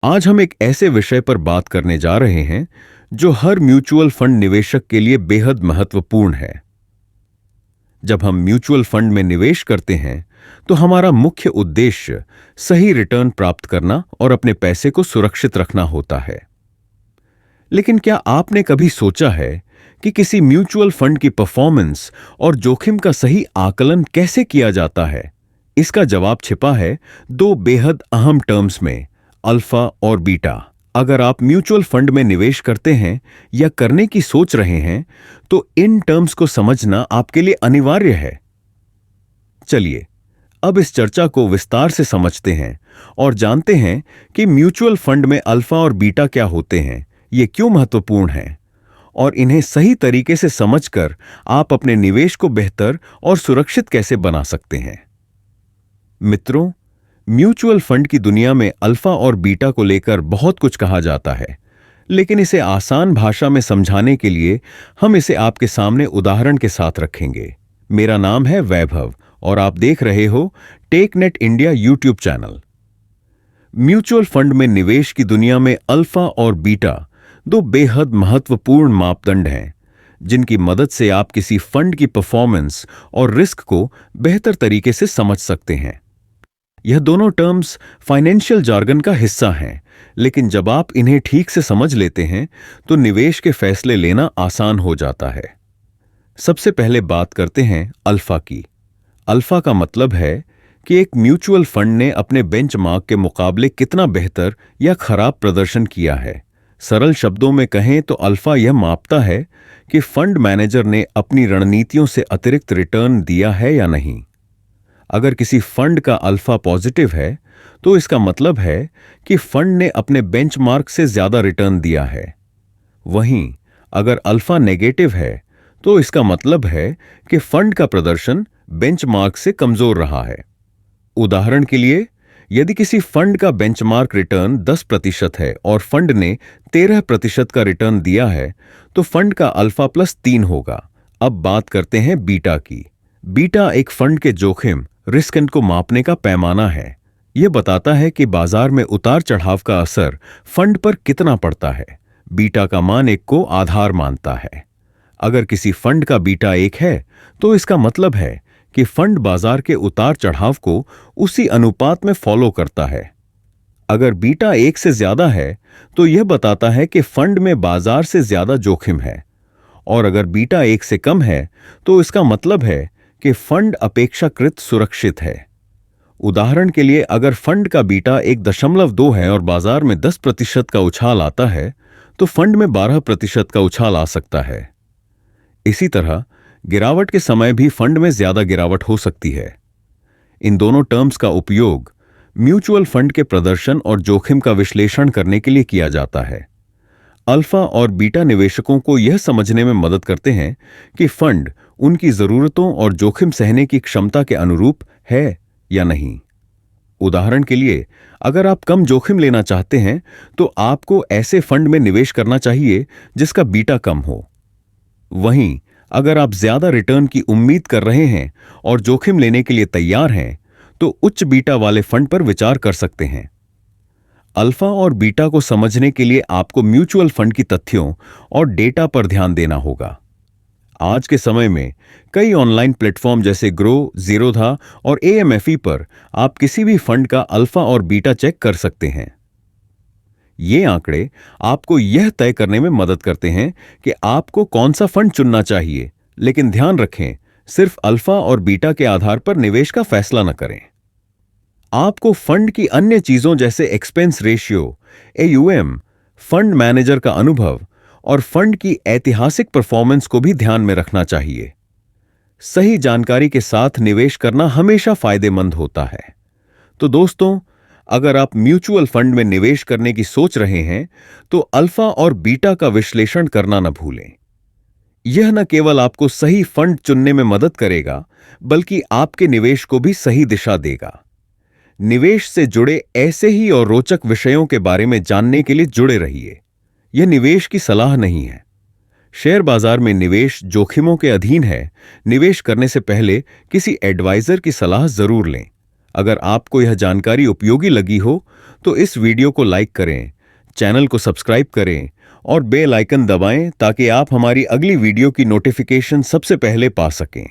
आज हम एक ऐसे विषय पर बात करने जा रहे हैं जो हर म्यूचुअल फंड निवेशक के लिए बेहद महत्वपूर्ण है। जब हम म्यूचुअल फंड में निवेश करते हैं तो हमारा मुख्य उद्देश्य सही रिटर्न प्राप्त करना और अपने पैसे को सुरक्षित रखना होता है। लेकिन क्या आपने कभी सोचा है कि किसी म्यूचुअल फंड की परफॉर्मेंस और जोखिम का सही आकलन कैसे किया जाता है? इसका जवाब छिपा है दो बेहद अहम टर्म्स में, अल्फा और बीटा। अगर आप म्यूचुअल फंड में निवेश करते हैं या करने की सोच रहे हैं तो इन टर्म्स को समझना आपके लिए अनिवार्य है। चलिए अब इस चर्चा को विस्तार से समझते हैं और जानते हैं कि म्यूचुअल फंड में अल्फा और बीटा क्या होते हैं, ये क्यों महत्वपूर्ण हैं, और इन्हें सही तरीके से समझकर आप अपने निवेश को बेहतर और सुरक्षित कैसे बना सकते हैं। मित्रों, म्यूचुअल फंड की दुनिया में अल्फा और बीटा को लेकर बहुत कुछ कहा जाता है, लेकिन इसे आसान भाषा में समझाने के लिए हम इसे आपके सामने उदाहरण के साथ रखेंगे। मेरा नाम है वैभव और आप देख रहे हो Technet India YouTube channel. Mutual fund में निवेश की दुनिया में अल्फा और बीटा दो बेहद महत्वपूर्ण मापदंड हैं, जिनकी मदद से आप किसी फंड की परफॉर्मेंस और रिस्क को बेहतर तरीके से समझ सकते हैं। यह दोनों टर्म्स फाइनेंशियल जार्गन का हिस्सा हैं, लेकिन जब आप इन्हें ठीक से समझ लेते हैं तो निवेश के फैसले लेना आसान हो जाता है। सबसे पहले बात करते हैं अल्फा की। अल्फा का मतलब है कि एक म्यूचुअल फंड ने अपने बेंचमार्क के मुकाबले कितना बेहतर या खराब प्रदर्शन किया है। सरल शब्दों में कहें तो अल्फा यह मापता है कि फंड मैनेजर ने अपनी रणनीतियों से अतिरिक्त रिटर्न दिया है या नहीं। अगर किसी फंड का अल्फा पॉजिटिव है तो इसका मतलब है कि फंड ने अपने बेंचमार्क से ज्यादा रिटर्न दिया है। वहीं अगर अल्फा नेगेटिव है तो इसका मतलब है कि फंड का प्रदर्शन बेंचमार्क से कमजोर रहा है। उदाहरण के लिए, यदि किसी फंड का बेंचमार्क रिटर्न 10% है और फंड ने 13% का रिटर्न दिया है तो फंड का अल्फा +3 होगा। अब बात करते हैं बीटा की। बीटा एक फंड के जोखिम रिस्क को मापने का पैमाना है। यह बताता है कि बाजार में उतार चढ़ाव का असर फंड पर कितना पड़ता है। बीटा का मान 1 को आधार मानता है। अगर किसी फंड का बीटा 1 है तो इसका मतलब है कि फंड बाजार के उतार चढ़ाव को उसी अनुपात में फॉलो करता है। अगर बीटा 1 से ज्यादा है तो यह बताता है कि फंड में बाजार से ज्यादा जोखिम है, और अगर बीटा 1 से कम है तो इसका मतलब है कि फंड अपेक्षाकृत सुरक्षित है। उदाहरण के लिए, अगर फंड का बीटा 1.2 है और बाजार में 10% का उछाल आता है तो फंड में 12% का उछाल आ सकता है। इसी तरह गिरावट के समय भी फंड में ज्यादा गिरावट हो सकती है। इन दोनों टर्म्स का उपयोग म्यूचुअल फंड के प्रदर्शन और जोखिम का विश्लेषण करने के लिए किया जाता है। अल्फा और बीटा निवेशकों को यह समझने में मदद करते हैं कि फंड उनकी जरूरतों और जोखिम सहने की क्षमता के अनुरूप है या नहीं। उदाहरण के लिए, अगर आप कम जोखिम लेना चाहते हैं तो आपको ऐसे फंड में निवेश करना चाहिए जिसका बीटा कम हो। वहीं अगर आप ज्यादा रिटर्न की उम्मीद कर रहे हैं और जोखिम लेने के लिए तैयार हैं तो उच्च बीटा वाले फंड पर विचार कर सकते हैं। अल्फा और बीटा को समझने के लिए आपको म्यूचुअल फंड की तथ्यों और डेटा पर ध्यान देना होगा। आज के समय में कई ऑनलाइन प्लेटफॉर्म जैसे ग्रो, जीरोधा और AMFE पर आप किसी भी फंड का अल्फा और बीटा चेक कर सकते हैं। ये आंकड़े आपको यह तय करने में मदद करते हैं कि आपको कौन सा फंड चुनना चाहिए, लेकिन ध्यान रखें, सिर्फ अल्फा और बीटा के आधार पर निवेश का फैसला न करें। आपको फंड की अन्य चीजों जैसे expense ratio, AUM, fund manager का अनुभव और फंड की ऐतिहासिक परफॉर्मेंस को भी ध्यान में रखना चाहिए। सही जानकारी के साथ निवेश करना हमेशा फायदेमंद होता है। तो दोस्तों, अगर आप म्यूचुअल फंड में निवेश करने की सोच रहे हैं तो अल्फा और बीटा का विश्लेषण करना न भूलें। यह न केवल आपको सही फंड चुनने में मदद करेगा, बल्कि आपके निवेश को भी सही दिशा देगा। निवेश से जुड़े ऐसे ही और रोचक विषयों के बारे में जानने के लिए जुड़े रहिए। यह निवेश की सलाह नहीं है। शेयर बाजार में निवेश जोखिमों के अधीन है। निवेश करने से पहले किसी एडवाइजर की सलाह जरूर लें। अगर आपको यह जानकारी उपयोगी लगी हो तो इस वीडियो को लाइक करें, चैनल को सब्सक्राइब करें और बेल आइकन दबाएं ताकि आप हमारी अगली वीडियो की नोटिफिकेशन सबसे पहले पा सकें।